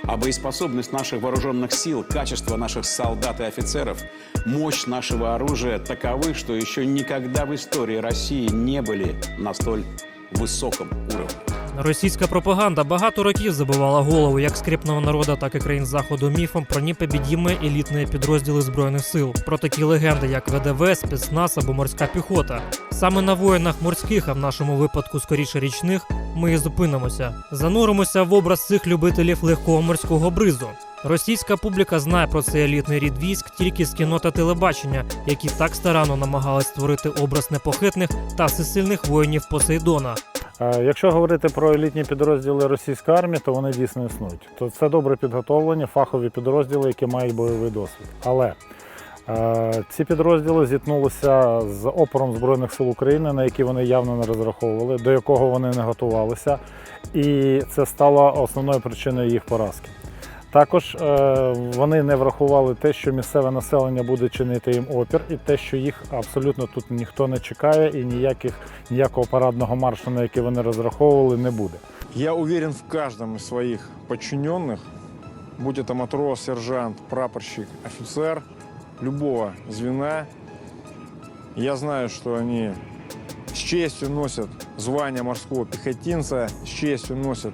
А боеспособность наших вооруженных сил, качество наших солдат и офицеров, мощь нашего оружия таковы, что еще никогда в истории России не были на столь высоком уровне. Російська пропаганда багато років забивала голову як скрепного народу, так і країн Заходу міфом про непобідімі елітні підрозділи Збройних сил, про такі легенди, як ВДВ, спецназ або морська піхота. Саме на воїнах морських, а в нашому випадку скоріше річних, ми і зупинимося. Зануримося в образ цих любителів легкого морського бризу. Російська публіка знає про цей елітний рід військ тільки з кіно та телебачення, які так старанно намагались створити образ непохитних та всесильних воїнів Посейдона. Якщо говорити про елітні підрозділи російської армії, то вони дійсно існують. То це добре підготовлені, фахові підрозділи, які мають бойовий досвід. Але ці підрозділи зіткнулися з опором Збройних сил України, на який вони явно не розраховували, до якого вони не готувалися, і це стало основною причиною їх поразки. Також вони не врахували те, що місцеве населення буде чинити їм опір, і те, що їх абсолютно тут ніхто не чекає, і ніякого парадного маршу, на який вони розраховували, не буде. Я уверен в каждом из своих подчиненных, будь это матрос, сержант, прапорщик, офицер, любого звена. Я знаю, что они с честью носят звание морского пехотинца, с честью носят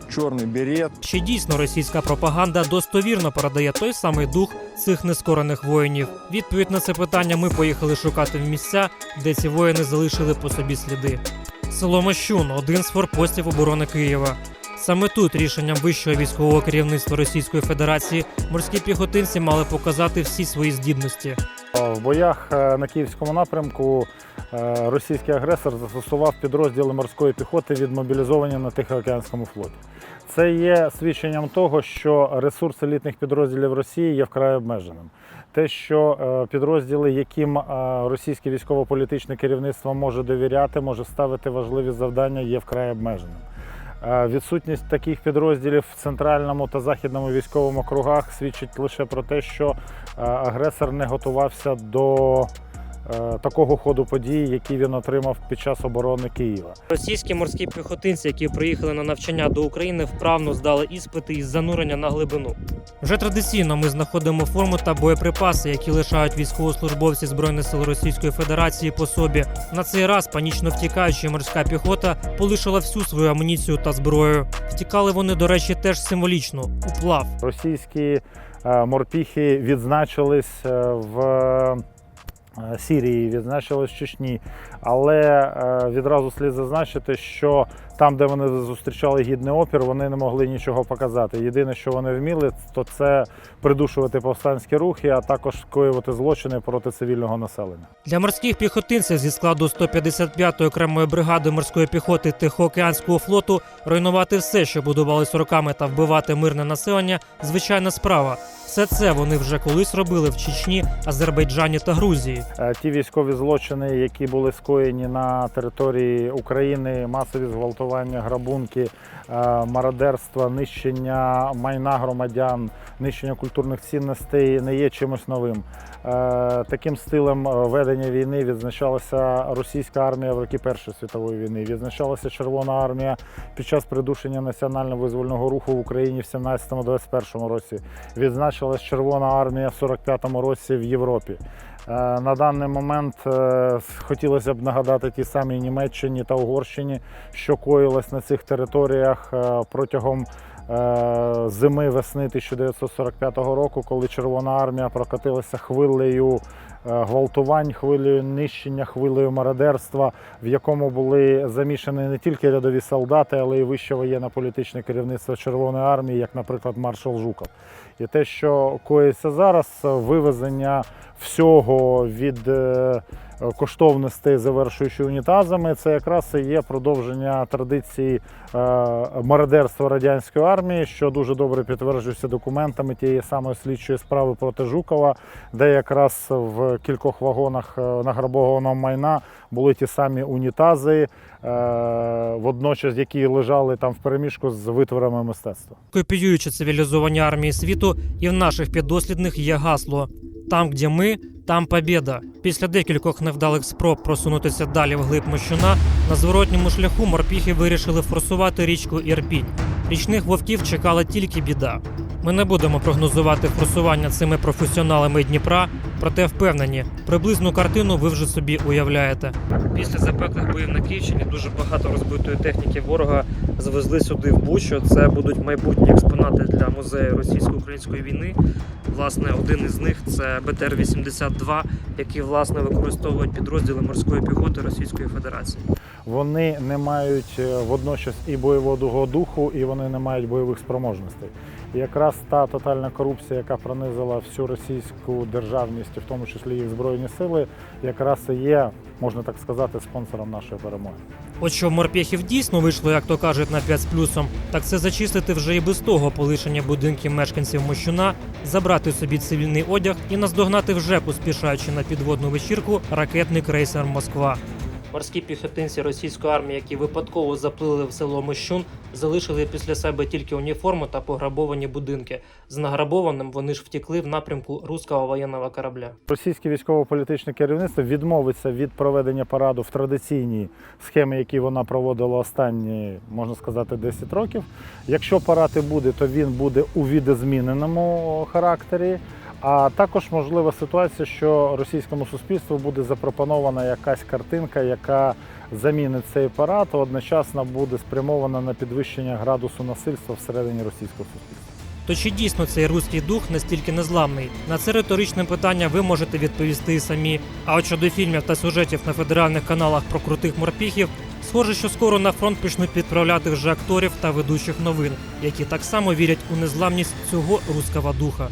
чорний берет. Ще дійсно російська пропаганда достовірно передає той самий дух цих нескорених воїнів. Відповідь на це питання ми поїхали шукати в місця, де ці воїни залишили по собі сліди. Село Мощун – один з форпостів оборони Києва. Саме тут рішенням вищого військового керівництва Російської Федерації морські піхотинці мали показати всі свої здібності. В боях на Київському напрямку російський агресор застосував підрозділи морської піхоти, відмобілізовані на Тихоокеанському флоті. Це є свідченням того, що ресурс елітних підрозділів Росії є вкрай обмеженим. Те, що підрозділи, яким російське військово-політичне керівництво може довіряти, може ставити важливі завдання, є вкрай обмеженим. Відсутність таких підрозділів в центральному та західному військовому округах свідчить лише про те, що агресор не готувався до такого ходу подій, який він отримав під час оборони Києва. Російські морські піхотинці, які приїхали на навчання до України, вправно здали іспити із занурення на глибину. Вже традиційно ми знаходимо форму та боєприпаси, які лишають військовослужбовці Збройних сил Російської Федерації по собі. На цей раз панічно втікаючи морська піхота полишила всю свою амуніцію та зброю. Втікали вони, до речі, теж символічно – уплав. Російські морпіхи відзначились в Сирії, відзначились в Чечні, але відразу слід зазначити, що там, де вони зустрічали гідний опір, вони не могли нічого показати. Єдине, що вони вміли, то це придушувати повстанські рухи, а також скоювати злочини проти цивільного населення. Для морських піхотинців зі складу 155-ї окремої бригади морської піхоти Тихоокеанського флоту руйнувати все, що будувалось роками, та вбивати мирне населення – звичайна справа. Все це вони вже колись робили в Чечні, Азербайджані та Грузії. Ті військові злочини, які були скоєні на території України, масові зґвалтування, грабунки, мародерства, нищення майна громадян, нищення культурних цінностей не є чимось новим. Таким стилем ведення війни відзначалася російська армія в роки Першої світової війни, відзначалася Червона армія під час придушення національно-визвольного руху в Україні в 17-21 році, відзначалася Червона армія в 45-му році в Європі. На даний момент хотілося б нагадати ті самі Німеччині та Угорщині, що коїлось на цих територіях протягом зими-весни 1945 року, коли Червона армія прокотилася хвилею гвалтувань, хвилею нищення, хвилею мародерства, в якому були замішані не тільки рядові солдати, але й вище воєнно-політичне керівництво Червоної армії, як, наприклад, маршал Жуков. І те, що коїться зараз, вивезення всього від коштовностей, завершуючи унітазами, це якраз і є продовження традиції мародерства радянської армії, що дуже добре підтверджується документами тієї самої слідчої справи проти Жукова, де якраз в кількох вагонах награбованого майна були ті самі унітази, водночас які лежали там впереміжку з витворами мистецтва. Копіюючи цивілізовані армії світу, і в наших піддослідних є гасло «Там, де ми, там побєда». Після декількох невдалих спроб просунутися далі вглиб Мощуна, на зворотньому шляху морпіхи вирішили форсувати річку Ірпінь. Річних вовків чекала тільки біда. Ми не будемо прогнозувати форсування цими професіоналами Дніпра, проте впевнені, приблизну картину ви вже собі уявляєте. Після запеклих боїв на Київщині дуже багато розбитої техніки ворога завезли сюди в Бучу. Це будуть майбутні експонати для музею російсько-української війни. Власне, один із них – це БТР-82, який, власне, використовують підрозділи морської піхоти Російської Федерації. Вони не мають водночас і бойового духу, і вони не мають бойових спроможностей. І якраз та тотальна корупція, яка пронизила всю російську державність, в тому числі їх збройні сили, якраз і є, можна так сказати, спонсором нашої перемоги. От що в морпєхів дійсно вийшло, як то кажуть, на 5 з плюсом, так це зачистити вже і без того полишення будинків мешканців Мощуна, забрати собі цивільний одяг і наздогнати вже поспішаючи на підводну вечірку ракетний крейсер «Москва». Морські піхотинці російської армії, які випадково заплили в село Мощун, залишили після себе тільки уніформу та пограбовані будинки. З награбованим вони ж втекли в напрямку руського воєнного корабля. Російське військово-політичне керівництво відмовиться від проведення параду в традиційній схемі, які вона проводила останні, можна сказати, 10 років. Якщо парад і буде, то він буде у видозміненому характері. А також можлива ситуація, що російському суспільству буде запропонована якась картинка, яка замінить цей парад, а одночасно буде спрямована на підвищення градусу насильства всередині російського суспільства. То чи дійсно цей руський дух настільки незламний? На це риторичне питання ви можете відповісти і самі. А от щодо фільмів та сюжетів на федеральних каналах про крутих морпіхів, схоже, що скоро на фронт почнуть відправляти вже акторів та ведучих новин, які так само вірять у незламність цього руського духа.